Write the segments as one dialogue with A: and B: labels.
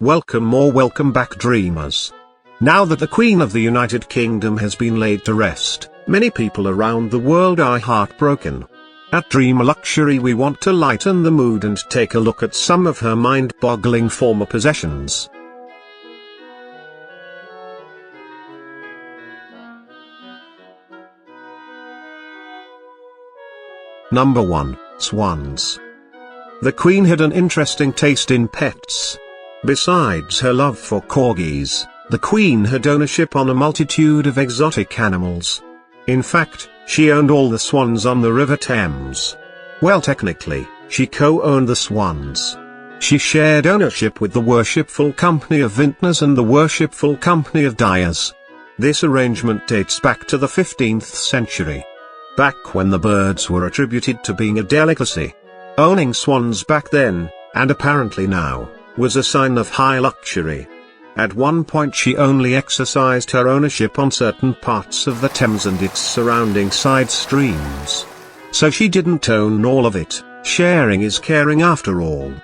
A: Welcome back, dreamers. Now that the Queen of the United Kingdom has been laid to rest, many people around the world are heartbroken. At Dream Luxury we want to lighten the mood and take a look at some of her mind-boggling former possessions. Number 1. Swans. The Queen had an interesting taste in pets. Besides her love for corgis, the Queen had ownership on a multitude of exotic animals. In fact, she owned all the swans on the River Thames. Well, technically, she co-owned the swans. She shared ownership with the Worshipful Company of Vintners and the Worshipful Company of Dyers. This arrangement dates back to the 15th century. Back when the birds were attributed to being a delicacy. Owning swans back then, and apparently now, was a sign of high luxury. At one point she only exercised her ownership on certain parts of the Thames and its surrounding side streams. So she didn't own all of it. Sharing is caring after all.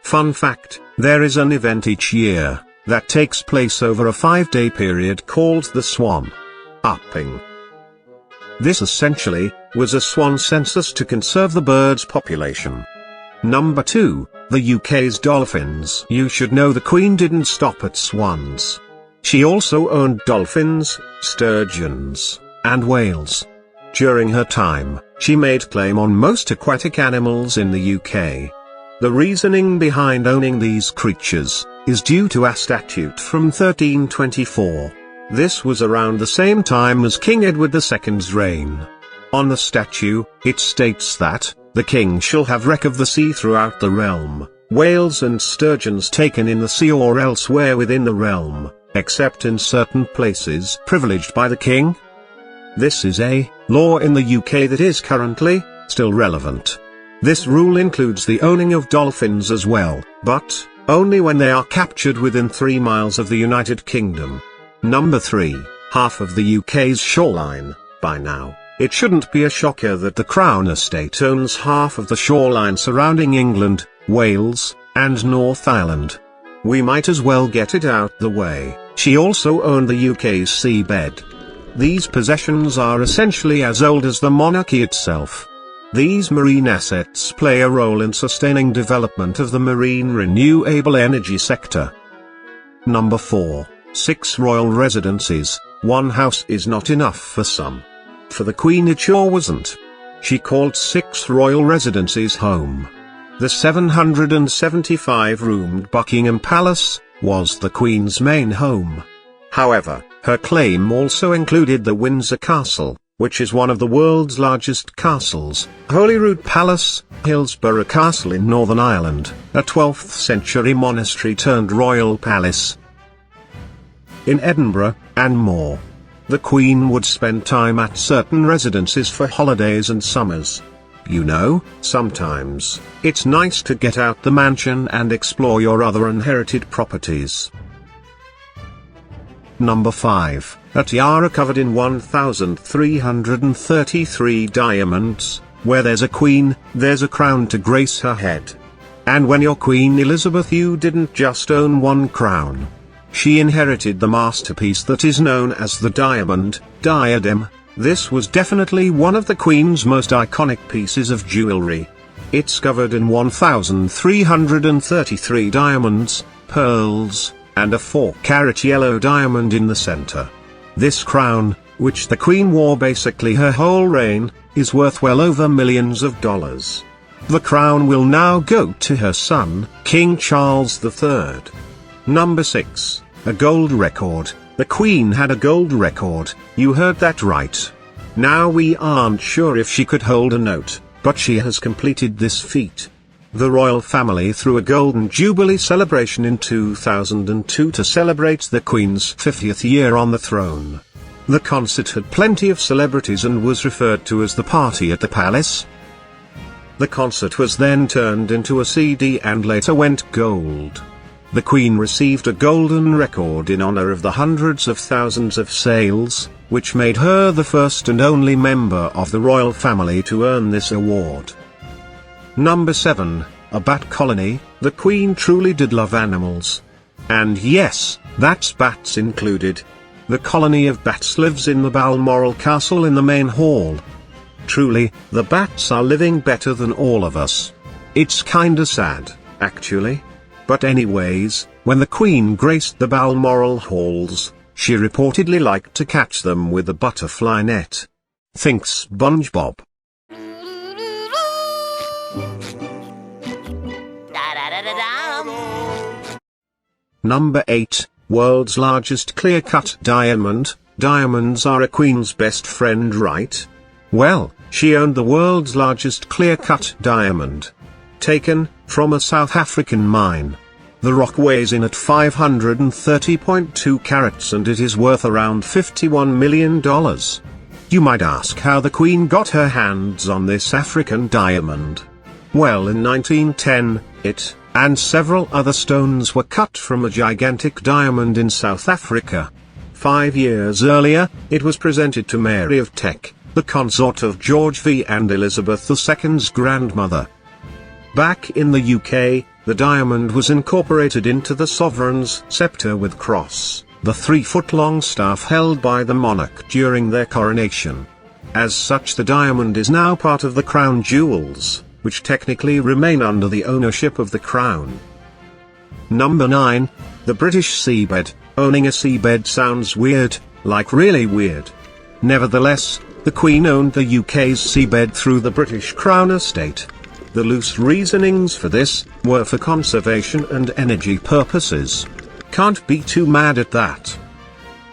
A: Fun fact, there is an event each year, that takes place over a 5-day period called the Swan Upping. This essentially, was a swan census to conserve the bird's population. Number 2, the UK's dolphins. You should know the Queen didn't stop at swans. She also owned dolphins, sturgeons, and whales. During her time, she made claim on most aquatic animals in the UK. The reasoning behind owning these creatures is due to a statute from 1324. This was around the same time as King Edward II's reign. On the statute, it states that the king shall have wreck of the sea throughout the realm, whales and sturgeons taken in the sea or elsewhere within the realm, except in certain places privileged by the king. This is a law in the UK that is currently still relevant. This rule includes the owning of dolphins as well, but only when they are captured within 3 miles of the United Kingdom. Number 3, half of the UK's shoreline. By now, it shouldn't be a shocker that the Crown Estate owns half of the shoreline surrounding England, Wales, and North Ireland. We might as well get it out the way, she also owned the UK's seabed. These possessions are essentially as old as the monarchy itself. These marine assets play a role in sustaining development of the marine renewable energy sector. Number 4, 6 royal residences. One house is not enough for some. For the Queen it sure wasn't. She called 6 royal residences home. The 775-roomed Buckingham Palace was the Queen's main home. However, her claim also included the Windsor Castle, which is one of the world's largest castles, Holyrood Palace, Hillsborough Castle in Northern Ireland, a 12th century monastery turned royal palace in Edinburgh, and more. The Queen would spend time at certain residences for holidays and summers. You know, sometimes, it's nice to get out the mansion and explore your other inherited properties. Number 5, a tiara covered in 1,333 diamonds. Where there's a queen, there's a crown to grace her head. And when you're Queen Elizabeth, you didn't just own one crown. She inherited the masterpiece that is known as the diamond diadem. This was definitely one of the Queen's most iconic pieces of jewelry. It's covered in 1,333 diamonds, pearls, and a 4-carat yellow diamond in the center. This crown, which the Queen wore basically her whole reign, is worth well over millions of dollars. The crown will now go to her son, King Charles III. Number 6, a gold record. The Queen had a gold record, you heard that right. Now we aren't sure if she could hold a note, but she has completed this feat. The royal family threw a Golden Jubilee celebration in 2002 to celebrate the Queen's 50th year on the throne. The concert had plenty of celebrities and was referred to as the Party at the Palace. The concert was then turned into a CD and later went gold. The Queen received a golden record in honor of the hundreds of thousands of sales, which made her the first and only member of the royal family to earn this award. Number 7, a bat colony. The Queen truly did love animals. And yes, that's bats included. The colony of bats lives in the Balmoral Castle in the main hall. Truly, the bats are living better than all of us. It's kinda sad, actually. But anyways, when the Queen graced the Balmoral halls, she reportedly liked to catch them with a butterfly net. Think SpongeBob. Number 8, World's largest clear-cut diamond. Diamonds are a queen's best friend, right? Well, she owned the world's largest clear-cut diamond. Taken from a South African mine. The rock weighs in at 530.2 carats and it is worth around $51 million. You might ask how the Queen got her hands on this African diamond. Well, in 1910, it and several other stones were cut from a gigantic diamond in South Africa. 5 years earlier, it was presented to Mary of Teck, the consort of George V and Elizabeth II's grandmother. Back in the UK, the diamond was incorporated into the sovereign's scepter with cross, the 3-foot-long staff held by the monarch during their coronation. As such, the diamond is now part of the crown jewels, which technically remain under the ownership of the crown. Number 9, the British seabed. Owning a seabed sounds weird, like really weird. Nevertheless, the Queen owned the UK's seabed through the British Crown estate. The loose reasonings for this were for conservation and energy purposes. Can't be too mad at that.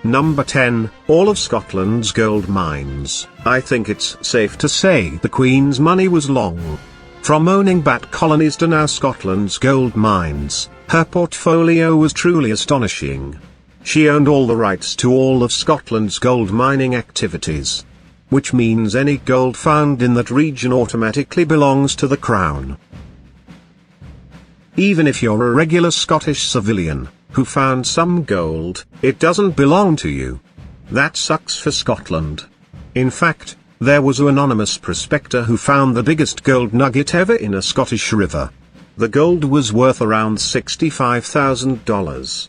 A: Number 10, all of Scotland's gold mines. I think it's safe to say the Queen's money was long. From owning bat colonies to now Scotland's gold mines, her portfolio was truly astonishing. She owned all the rights to all of Scotland's gold mining activities. Which means any gold found in that region automatically belongs to the Crown. Even if you're a regular Scottish civilian, who found some gold, it doesn't belong to you. That sucks for Scotland. In fact, there was an anonymous prospector who found the biggest gold nugget ever in a Scottish river. The gold was worth around $65,000.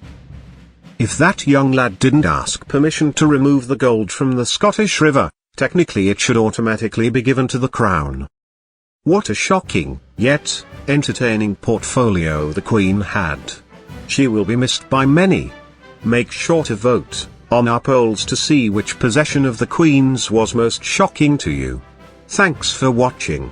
A: If that young lad didn't ask permission to remove the gold from the Scottish river, technically it should automatically be given to the Crown. What a shocking, yet entertaining portfolio the Queen had. She will be missed by many. Make sure to vote on our polls to see which possession of the Queen's was most shocking to you. Thanks for watching.